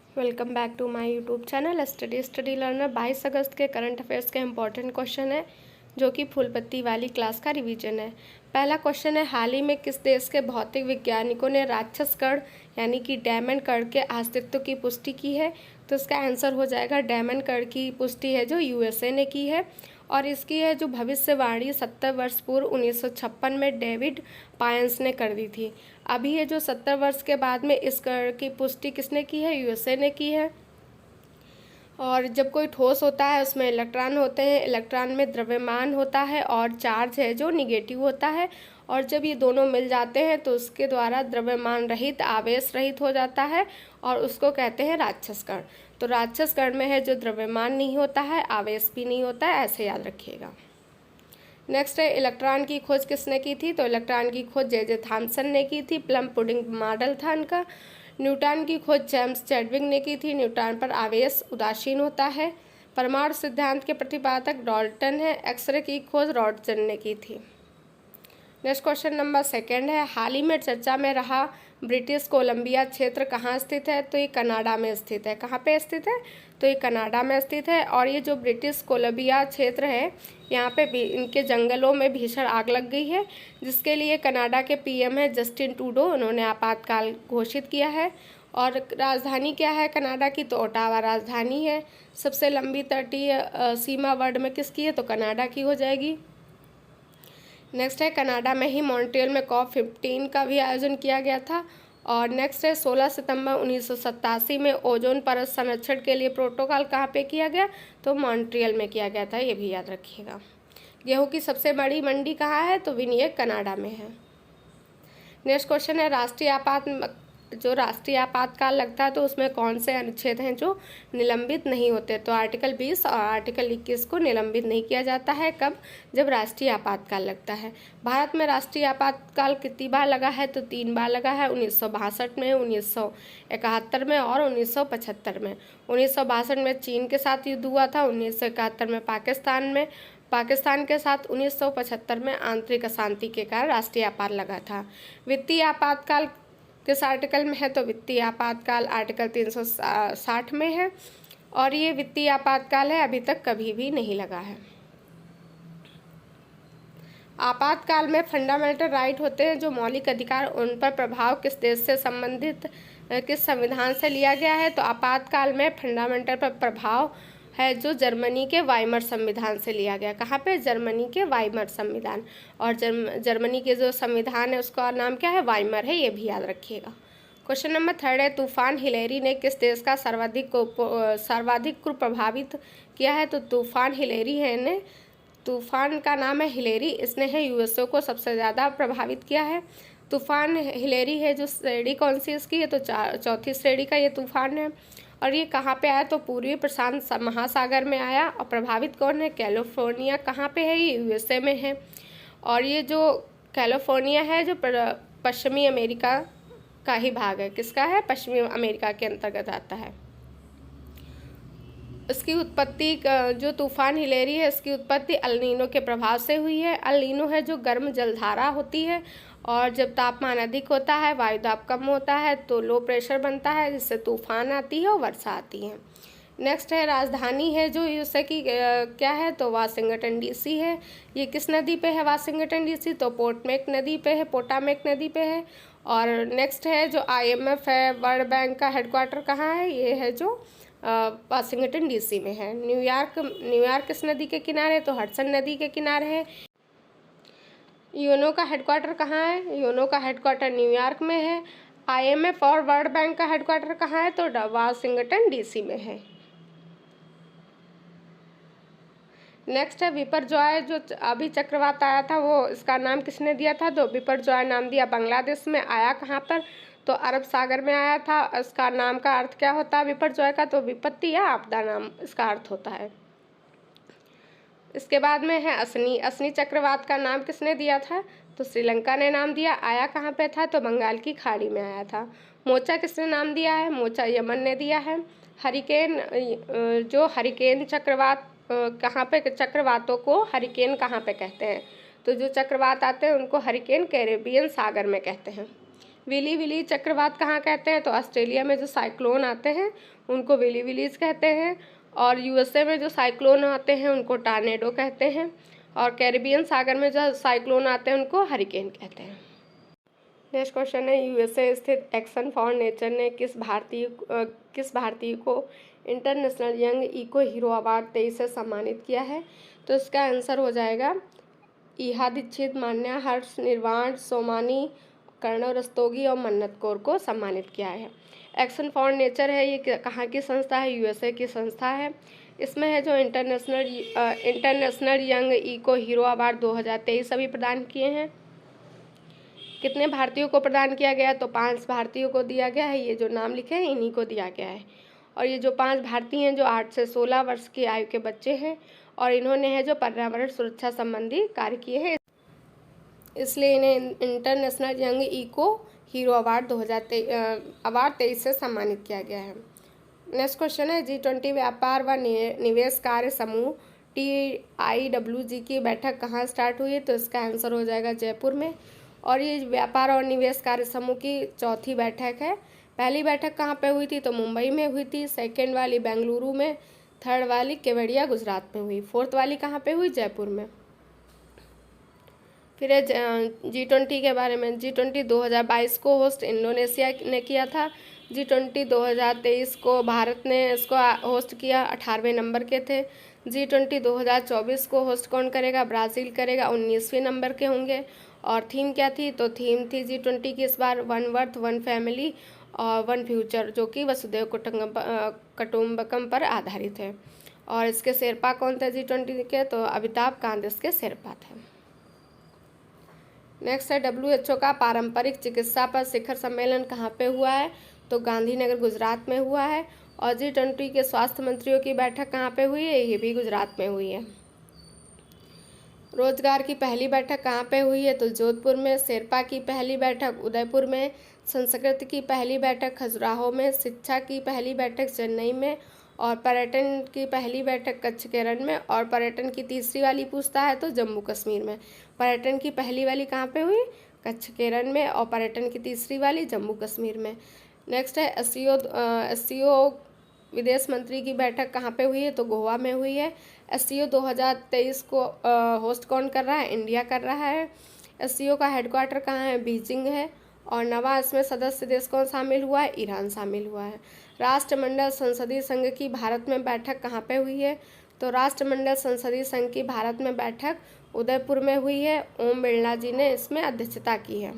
Welcome back to my YouTube channel study learner. 22 अगस्त के current affairs के important question है जो कि फूलपत्ती वाली क्लास का रिवीजन है। पहला क्वेश्चन है, हाल ही में किस देश के भौतिक वैज्ञानिकों ने राक्षस कण यानी कि डायमंड कण के अस्तित्व की पुष्टि की है? तो इसका आंसर हो जाएगा डायमंड कण की पुष्टि है जो यूएसए ने की है। और इसकी है जो भविष्यवाणी 70 वर्ष पूर्व 1956 में डेविड पायंस ने कर दी थी। अभी ये जो 70 वर्ष के बाद में इस कण की पुष्टि किसने की है? यूएसए ने की है। और जब कोई ठोस होता है उसमें इलेक्ट्रॉन होते हैं, इलेक्ट्रॉन में द्रव्यमान होता है और चार्ज है जो निगेटिव होता है। और जब ये दोनों मिल जाते हैं तो उसके द्वारा द्रव्यमान रहित आवेश रहित हो जाता है और उसको कहते हैं राक्षस कण। तो राक्षस कण में है जो द्रव्यमान नहीं होता है, आवेश भी नहीं होता है, ऐसे याद रखिएगा। नेक्स्ट है, इलेक्ट्रॉन की खोज किसने की थी? तो इलेक्ट्रॉन की खोज जे थॉमसन ने की थी। प्लम पुडिंग मॉडल था इनका। न्यूटन की खोज जेम्स चैडविक ने की थी। न्यूटन पर आवेश उदासीन होता है। परमाणु सिद्धांत के प्रतिपादक डाल्टन है। एक्सरे की खोज रॉटसन ने की थी। नेक्स्ट क्वेश्चन नंबर 2 है, हाल ही में चर्चा में रहा ब्रिटिश कोलंबिया क्षेत्र कहाँ स्थित है? तो ये कनाडा में स्थित है। कहाँ पे स्थित है? तो ये कनाडा में स्थित है। और ये जो ब्रिटिश कोलंबिया क्षेत्र है यहाँ पे इनके जंगलों में भीषण आग लग गई है, जिसके लिए कनाडा के पीएम है जस्टिन ट्रूडो, उन्होंने आपातकाल घोषित किया है। और राजधानी क्या है कनाडा की? तो ओटावा राजधानी है। सबसे लंबी तटीय सीमा वर्ल्ड में किसकी है? तो कनाडा की हो जाएगी। नेक्स्ट है, कनाडा में ही मॉन्ट्रियल में COP15 का भी आयोजन किया गया था। और नेक्स्ट है, 16 सितंबर 1987 में ओजोन परत संरक्षण के लिए प्रोटोकॉल कहाँ पे किया गया? तो मॉन्ट्रियल में किया गया था, ये भी याद रखिएगा। गेहूं की सबसे बड़ी मंडी कहाँ है? तो विनियक कनाडा में है। नेक्स्ट क्वेश्चन है, राष्ट्रीय आपातकाल लगता है तो उसमें कौन से अनुच्छेद हैं जो निलंबित नहीं होते? तो आर्टिकल 20 और आर्टिकल 21 को निलंबित नहीं किया जाता है। कब? जब राष्ट्रीय आपातकाल लगता है। भारत में राष्ट्रीय आपातकाल कितनी बार लगा है? तो 3 बार लगा है, 1962 में, 1971 में और 1975 में। 1962 में चीन के साथ युद्ध हुआ था, 1971 में पाकिस्तान के साथ, 1975 में आंतरिक अशांति के कारण राष्ट्रीय आपात लगा था। वित्तीय आपातकाल किस आर्टिकल में है? तो वित्तीय आपातकाल आर्टिकल 360 में है। और ये वित्तीय आपातकाल है, अभी तक कभी भी नहीं लगा है। आपातकाल में फंडामेंटल राइट होते हैं जो मौलिक अधिकार, उन पर प्रभाव किस देश से संबंधित किस संविधान से लिया गया है? तो आपातकाल में फंडामेंटल पर प्रभाव है जो जर्मनी के वाइमर संविधान से लिया गया। कहाँ पे? जर्मनी के वाइमर संविधान। और जर्मनी के जो संविधान है उसका नाम क्या है? वाइमर है, ये भी याद रखिएगा। क्वेश्चन नंबर 3 है, तूफान हिलेरी ने किस देश का सर्वाधिक प्रभावित किया है? तो तूफान हिलेरी है ने तूफान का नाम है हिलेरी, इसने है यूएसए को सबसे ज़्यादा प्रभावित किया है। तूफान हिलेरी है जो श्रेणी कौन सी इसकी है? तो चौथी श्रेणी का ये तूफान है। और ये कहाँ पे आया? तो पूर्वी प्रशांत महासागर में आया। और प्रभावित कौन है? कैलिफोर्निया। कहाँ पे है? ये यूएसए में है। और ये जो कैलिफोर्निया है जो पश्चिमी अमेरिका का ही भाग है। किसका है? पश्चिमी अमेरिका के अंतर्गत आता है। इसकी उत्पत्ति जो तूफान हिलेरी है इसकी उत्पत्ति अल नीनो के प्रभाव से हुई है। अल नीनो है जो गर्म जलधारा होती है और जब तापमान अधिक होता है, वायुदाब कम होता है तो लो प्रेशर बनता है, जिससे तूफान आती है और वर्षा आती है। नेक्स्ट है, राजधानी है जो यूएसए की क्या है? तो वाशिंगटन डीसी है। ये किस नदी पे है वाशिंगटन डीसी? तो पोटामेक नदी पे है। और नेक्स्ट है, जो IMF है, वर्ल्ड बैंक का हेडक्वार्टर कहाँ है? ये है जो वाशिंगटन डीसी में है। न्यूयॉर्क किस नदी के किनारे? तो हडसन नदी के किनारे है। यूएनओ का हेडक्वार्टर कहाँ है? यूएनओ का हेडक्वार्टर न्यूयॉर्क में है। IMF और वर्ल्ड बैंक का हेडक्वार्टर कहाँ है? तो वाशिंगटन डीसी में है। नेक्स्ट है, विपरजॉय जो अभी चक्रवात आया था वो इसका नाम किसने दिया था? तो विपरजॉय नाम दिया बांग्लादेश में। आया कहाँ पर? तो अरब सागर में आया था। इसका नाम का अर्थ क्या होता है विपरजॉय का? तो विपत्ति या आपदा नाम इसका अर्थ होता है। इसके बाद में है असनी चक्रवात का नाम किसने दिया था? तो श्रीलंका ने नाम दिया। आया कहाँ पे था? तो बंगाल की खाड़ी में आया था। मोचा किसने नाम दिया है? मोचा यमन ने दिया है। हरिकेन चक्रवात कहाँ पे? चक्रवातों को हरिकेन कहाँ पे कहते हैं? तो जो चक्रवात आते हैं उनको हरिकेन कैरेबियन सागर में कहते हैं। विली विली चक्रवात कहाँ कहते हैं? तो ऑस्ट्रेलिया में जो साइक्लोन आते हैं उनको विली विलीज कहते हैं, और यूएसए में जो साइक्लोन आते हैं उनको टॉर्नेडो कहते हैं, और कैरिबियन सागर में जो साइक्लोन आते हैं उनको हरिकेन कहते हैं। नेक्स्ट क्वेश्चन है, यूएसए स्थित एक्शन फॉर नेचर ने किस भारतीय को international young eco hero award 23 से सम्मानित किया है? तो इसका आंसर हो जाएगा ईहा दीक्षित, मान्या, हर्ष, निर्वाण, सोमानी, कर्णव रस्तोगी और मन्नत कौर को सम्मानित किया है। एक्शन फॉर नेचर है, ये कहाँ की संस्था है? यूएसए की संस्था है। इसमें है जो international young eco hero award 2023 अभी प्रदान किए हैं। कितने भारतीयों को प्रदान किया गया? तो 5 भारतीयों को दिया गया है। ये जो नाम लिखे हैं इन्हीं को दिया गया है। और ये जो 5 भारतीय हैं जो 8 से 16 वर्ष की आयु के बच्चे हैं, और इन्होंने है जो पर्यावरण सुरक्षा संबंधी कार्य किए हैं, इसलिए इन्हें international young eco hero award 2023 से सम्मानित किया गया है। नेक्स्ट क्वेश्चन है, G20 व्यापार व निवेश कार्य समूह TIWG की बैठक कहाँ स्टार्ट हुई है? तो इसका आंसर हो जाएगा जयपुर में। और ये व्यापार और निवेश कार्य समूह की चौथी बैठक है। पहली बैठक कहाँ पे हुई थी? तो मुंबई में हुई थी। सेकेंड वाली बेंगलुरु में, थर्ड वाली केवड़िया गुजरात में हुई, फोर्थ वाली कहाँ पे हुई? जयपुर में। फिर है G20 के बारे में। G20 2022 को होस्ट इंडोनेशिया ने किया था। G20 2023 को भारत ने इसको होस्ट किया, 18वें नंबर के थे। G20 2024 को होस्ट कौन करेगा? ब्राज़ील करेगा, 19वें नंबर के होंगे। और थीम क्या थी? तो थीम थी G20 की इस बार वन वर्थ, वन फैमिली और वन फ्यूचर, जो कि वसुधैव कुटुंबकम पर आधारित है। और इसके शेरपा कौन थे G20 के? तो अमिताभ कांत इसके शेरपा थे। नेक्स्ट है, WHO का पारंपरिक चिकित्सा पर शिखर सम्मेलन कहाँ पे हुआ है? तो गांधीनगर गुजरात में हुआ है। और G20 के स्वास्थ्य मंत्रियों की बैठक कहाँ पे हुई है? ये भी गुजरात में हुई है। रोजगार की पहली बैठक कहाँ पे हुई है? तो जोधपुर में। शेरपा की पहली बैठक उदयपुर में। संस्कृत की पहली बैठक खजुराहो में। शिक्षा की पहली बैठक चेन्नई में। और पर्यटन की पहली बैठक कच्छ केरल में। और पर्यटन की तीसरी वाली पूछता है तो जम्मू कश्मीर में। पर्यटन की पहली वाली कहाँ पे हुई? कच्छ केरल में। और पर्यटन की तीसरी वाली जम्मू कश्मीर में। नेक्स्ट है, एससीओ विदेश मंत्री की बैठक कहाँ पे हुई है? तो गोवा में हुई है। एससीओ 2023 को होस्ट कौन कर रहा है? इंडिया कर रहा है। एससीओ का हेडक्वार्टर कहाँ है? बीजिंग है। और नवा इसमें सदस्य देश कौन शामिल हुआ है? ईरान शामिल हुआ है। राष्ट्रमंडल संसदीय संघ की भारत में बैठक कहाँ पे हुई है? तो राष्ट्रमंडल संसदीय संघ की भारत में बैठक उदयपुर में हुई है। ओम बिरला जी ने इसमें अध्यक्षता की है।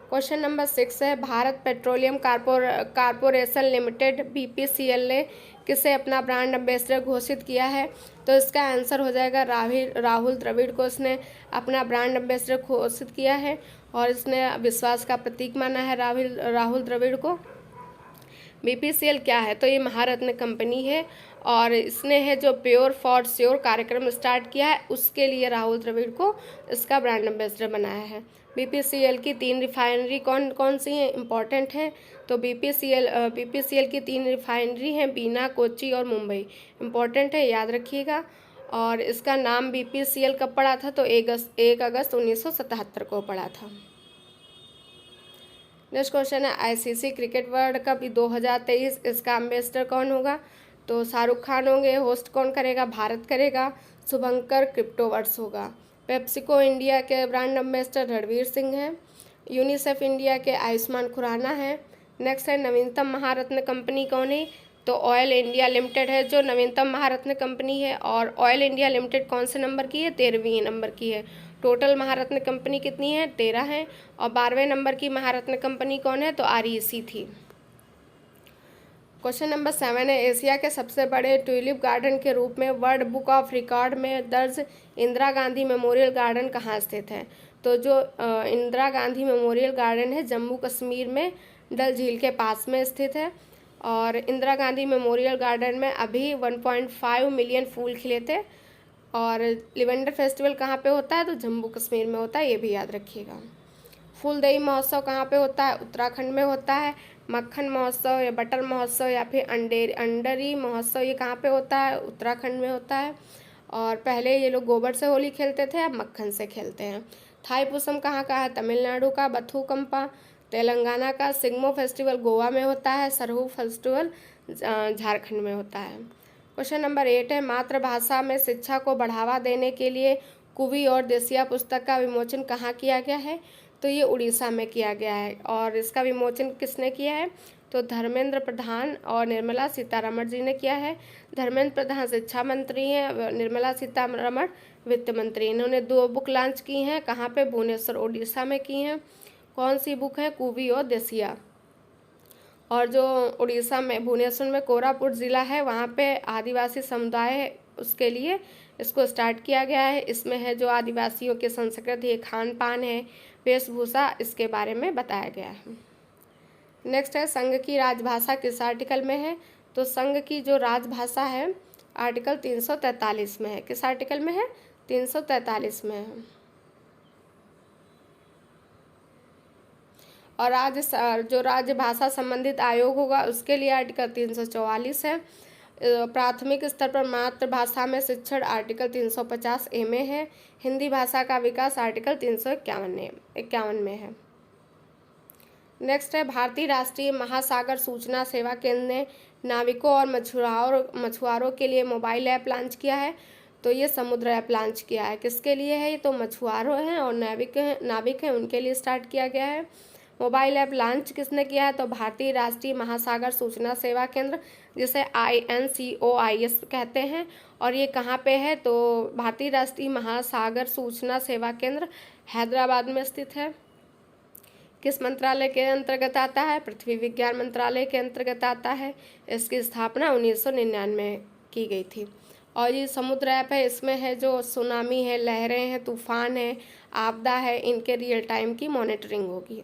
क्वेश्चन नंबर 6 है, Bharat petroleum corporation limited BPCL ने किसे अपना ब्रांड एम्बेसडर घोषित किया है? तो इसका आंसर हो जाएगा राहुल द्रविड़ को इसने अपना ब्रांड एम्बेसडर घोषित किया है। और इसने विश्वास का प्रतीक माना है राहुल द्रविड़ को। BPCL क्या है? तो ये महारत्न कंपनी है, और इसने है जो प्योर फॉर श्योर कार्यक्रम स्टार्ट किया है, उसके लिए राहुल द्रविड़ को इसका ब्रांड एम्बेसडर बनाया है। BPCL की 3 रिफाइनरी कौन कौन सी हैं, इंपॉर्टेंट हैं? तो BPCL की 3 रिफाइनरी हैं, बीना, कोच्चि और मुंबई। इंपॉर्टेंट है, याद रखिएगा। और इसका नाम BPCL कब पड़ा था? तो 1 अगस्त 1977 को पड़ा था। नेक्स्ट क्वेश्चन है, ICC क्रिकेट वर्ल्ड कप 2023 इसका एम्बेसडर कौन होगा? तो शाहरुख खान होंगे। होस्ट कौन करेगा? भारत करेगा। शुभंकर क्रिप्टोवर्स होगा। पेप्सिको इंडिया के ब्रांड एम्बेसडर रणवीर सिंह हैं। यूनिसेफ इंडिया के आयुष्मान खुराना है। नेक्स्ट है, नवीनतम महारत्न कंपनी कौन है? तो ऑयल इंडिया लिमिटेड है जो नवीनतम महारत्न कंपनी है। और ऑयल इंडिया लिमिटेड कौन से नंबर की है? 13वें नंबर की है। टोटल महारत्न कंपनी कितनी है? 13 है। और 12वें नंबर की महारत्न कंपनी कौन है? तो REC थी। क्वेश्चन नंबर 7 है, एशिया के सबसे बड़े ट्यूलिप गार्डन के रूप में वर्ल्ड बुक ऑफ रिकॉर्ड में दर्ज इंदिरा गांधी मेमोरियल गार्डन कहाँ स्थित है? तो जो इंदिरा गांधी मेमोरियल गार्डन है जम्मू कश्मीर में डल झील के पास में स्थित है। और इंदिरा गांधी मेमोरियल गार्डन में अभी 1.5 मिलियन फूल खिले थे। और लिवेंडर फेस्टिवल कहाँ पे होता है? तो जम्मू कश्मीर में होता है, ये भी याद रखिएगा। फूलदेई महोत्सव कहाँ पे होता है? उत्तराखंड में होता है। मक्खन महोत्सव या बटर महोत्सव या फिर अंडरी महोत्सव, ये कहाँ पे होता है? उत्तराखंड में होता है। और पहले ये लोग गोबर से होली खेलते थे, अब मक्खन से खेलते हैं। थाईपुसम कहाँ का है? तमिलनाडु का। बथुकम्पा तेलंगाना का सिग्मो फेस्टिवल गोवा में होता है, सरहू फेस्टिवल झारखंड में होता है। क्वेश्चन नंबर 8 है, मातृभाषा में शिक्षा को बढ़ावा देने के लिए कुवी और देसिया पुस्तक का विमोचन कहाँ किया गया है? तो ये उड़ीसा में किया गया है। और इसका विमोचन किसने किया है? तो धर्मेंद्र प्रधान और निर्मला सीतारमण जी ने किया है। धर्मेंद्र प्रधान शिक्षा मंत्री हैं, निर्मला सीतारमण वित्त मंत्री। इन्होंने 2 बुक लॉन्च की हैं, कहाँ पे? भुवनेश्वर उड़ीसा में की हैं। कौन सी बुक है? कुवी और देसिया। और जो उड़ीसा में भुवनेश्वर में कोरापुट ज़िला है, वहाँ पे आदिवासी समुदाय है, उसके लिए इसको स्टार्ट किया गया है। इसमें है जो आदिवासियों की संस्कृति है, खान पान है, वेशभूषा, इसके बारे में बताया गया है। नेक्स्ट है, संघ की राजभाषा किस आर्टिकल में है? तो संघ की जो राजभाषा है आर्टिकल 343 में है। किस आर्टिकल में है? 343 में है। और जो राज्य भाषा संबंधित आयोग होगा उसके लिए आर्टिकल 344 है। प्राथमिक स्तर पर मातृभाषा में शिक्षण आर्टिकल 350A में है। हिंदी भाषा का विकास आर्टिकल 351 में है। नेक्स्ट है, भारतीय राष्ट्रीय महासागर सूचना सेवा केंद्र ने नाविकों और मछुआरों के लिए मोबाइल ऐप लॉन्च किया है। तो ये समुद्र ऐप लॉन्च किया है। किसके लिए है? ये तो मछुआरों हैं और नाविक हैं, उनके लिए स्टार्ट किया गया है। मोबाइल ऐप लॉन्च किसने किया है? तो भारतीय राष्ट्रीय महासागर सूचना सेवा केंद्र, जिसे INCOIS कहते हैं। और ये कहाँ पे है? तो भारतीय राष्ट्रीय महासागर सूचना सेवा केंद्र हैदराबाद में स्थित है। किस मंत्रालय के अंतर्गत आता है? पृथ्वी विज्ञान मंत्रालय के अंतर्गत आता है। इसकी स्थापना 1999 में की गई थी। और ये समुद्र ऐप है, इसमें है जो सुनामी है, लहरें हैं, तूफान है, आपदा है, इनके रियल टाइम की मॉनिटरिंग होगी।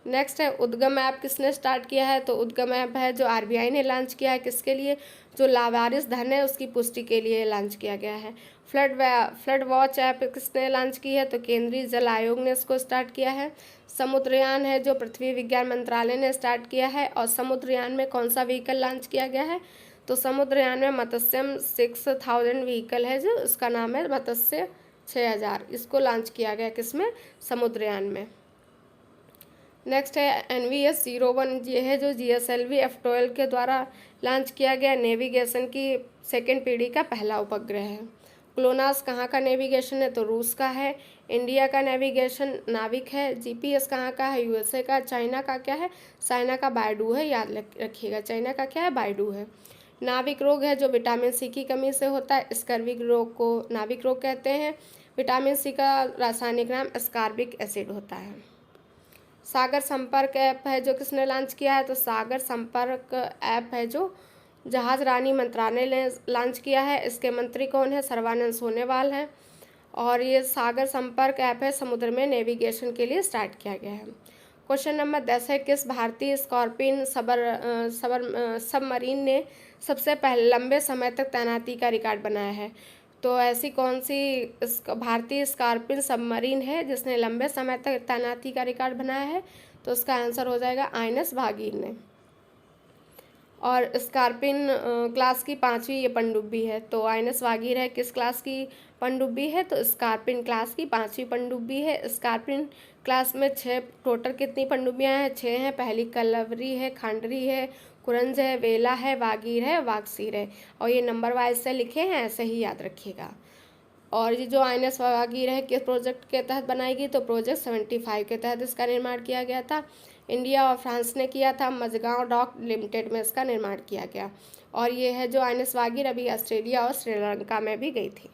नेक्स्ट है, उद्गम ऐप किसने स्टार्ट किया है? तो उद्गम ऐप है जो RBI ने लॉन्च किया है। किसके लिए? जो लावारिस धन है उसकी पुष्टि के लिए लॉन्च किया गया है। फ्लड वॉच ऐप किसने लॉन्च की है? तो केंद्रीय जल आयोग ने इसको स्टार्ट किया है। समुद्रयान है जो पृथ्वी विज्ञान मंत्रालय ने स्टार्ट किया है। और समुद्रयान में कौन सा व्हीकल लॉन्च किया गया है? तो समुद्रयान में मत्स्यम 6000 व्हीकल है, जो इसका नाम है मत्स्य 6000, इसको लॉन्च किया गया। किसमें? समुद्रयान में। नेक्स्ट है, NVS-01, ये है जो GSLV F12 के द्वारा लॉन्च किया गया नेविगेशन की 2nd पीढ़ी का पहला उपग्रह है। क्लोनास कहाँ का नेविगेशन है? तो रूस का है। इंडिया का नेविगेशन नाविक है। GPS कहाँ का है? USA का। चाइना का क्या है? चाइना का बायडू है, याद रखिएगा। चाइना का क्या है? बायडू है। नाविक रोग है जो विटामिन C की कमी से होता है, स्कर्विक रोग को नाविक रोग कहते हैं। विटामिन C का रासायनिक नाम एस्कॉर्बिक एसिड होता है। सागर संपर्क ऐप है जो किसने लॉन्च किया है? तो सागर संपर्क ऐप है जो जहाज रानी मंत्रालय ने लॉन्च किया है। इसके मंत्री कौन है? सर्बानंद सोनोवाल हैं। और ये सागर संपर्क ऐप है समुद्र में नेविगेशन के लिए स्टार्ट किया गया है। क्वेश्चन नंबर 10 है, किस भारतीय स्कॉर्पियन सबमरीन ने सबसे पहले लंबे समय तक तैनाती का रिकॉर्ड बनाया है? तो ऐसी कौन सी भारतीय स्कॉर्पियन सबमरीन है जिसने लंबे समय तक तैनाती का रिकॉर्ड बनाया है? तो उसका आंसर हो जाएगा INS भागीर ने। और स्कॉर्पियन क्लास की 5वीं ये पनडुब्बी है। तो INS भागीर है किस क्लास की पनडुब्बी है? तो स्कॉर्पियन क्लास की 5वीं पनडुब्बी है। स्कॉर्पियन क्लास में 6 टोटल कितनी पनडुब्बियाँ हैं? 6 हैं। पहली कलवरी है, खांडरी है, कुरंज है, वेला है, वागीर है, वागसीर है। और ये नंबर वाइज से लिखे हैं, ऐसे ही याद रखिएगा। और ये जो INS वागीर है किस प्रोजेक्ट के तहत बनाई गई? तो प्रोजेक्ट 75 के तहत इसका निर्माण किया गया था। इंडिया और फ्रांस ने किया था। मझगांव डॉक लिमिटेड में इसका निर्माण किया गया। और ये है जो INS वागीर अभी ऑस्ट्रेलिया और श्रीलंका में भी गई थी।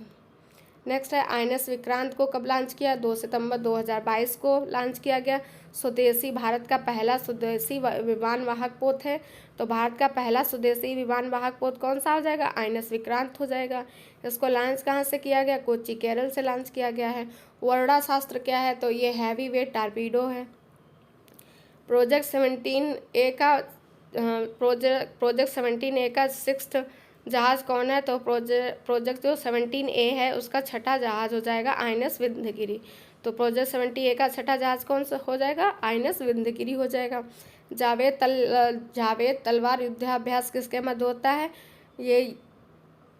नेक्स्ट है, INS विक्रांत को कब लॉन्च किया? 2 सितंबर 2022 को लॉन्च किया गया। स्वदेशी भारत का पहला स्वदेशी विमान वाहक पोत है। तो भारत का पहला स्वदेशी विमान वाहक पोत कौन सा हो जाएगा? INS विक्रांत हो जाएगा। इसको लॉन्च कहाँ से किया गया? कोच्चि केरल से लॉन्च किया गया है। वर्णा शास्त्र क्या है? तो ये हैवी वेट टारपीडो है। प्रोजेक्ट 17A का 6th जहाज कौन है? तो प्रोजेक्ट जो 17A है उसका 6ठा जहाज हो जाएगा INS विंध्यगिरी। तो प्रोजेक्ट 17A का 6ठा जहाज कौन सा हो जाएगा? INS विंध्यगिरी हो जाएगा। जावेद तलवार युद्धाभ्यास किसके मध्य होता है? ये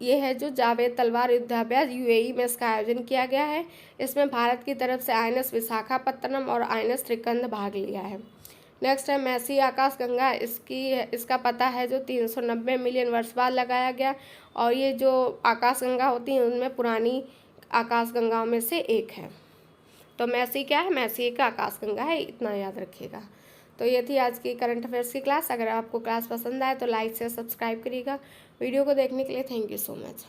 ये है जो जावेद तलवार युद्धाभ्यास यूएई में इसका आयोजन किया गया है। इसमें भारत की तरफ से INS विशाखापत्तनम और INS त्रिकंद भाग लिया है। नेक्स्ट है मैसी आकाशगंगा, इसका पता है जो 390 मिलियन वर्ष बाद लगाया गया, और ये जो आकाशगंगा होती हैं उनमें पुरानी आकाशगंगाओं में से एक है। तो मैसी क्या है? मैसी एक आकाशगंगा है, इतना याद रखिएगा। तो ये थी आज की करंट अफेयर्स की क्लास। अगर आपको क्लास पसंद आए तो लाइक से सब्सक्राइब करिएगा। वीडियो को देखने के लिए थैंक यू सो मच।